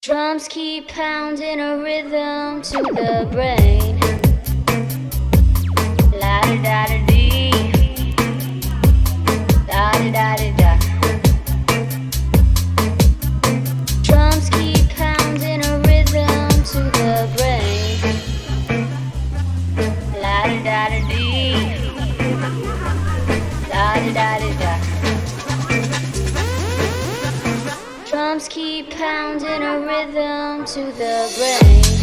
Drums keep pounding a rhythm to the brain. La da da da dee, da da da da da. Drums keep pounding a rhythm to the brain. La da da da dee, da da da da da. Drums keep pounding a rhythm to the brain.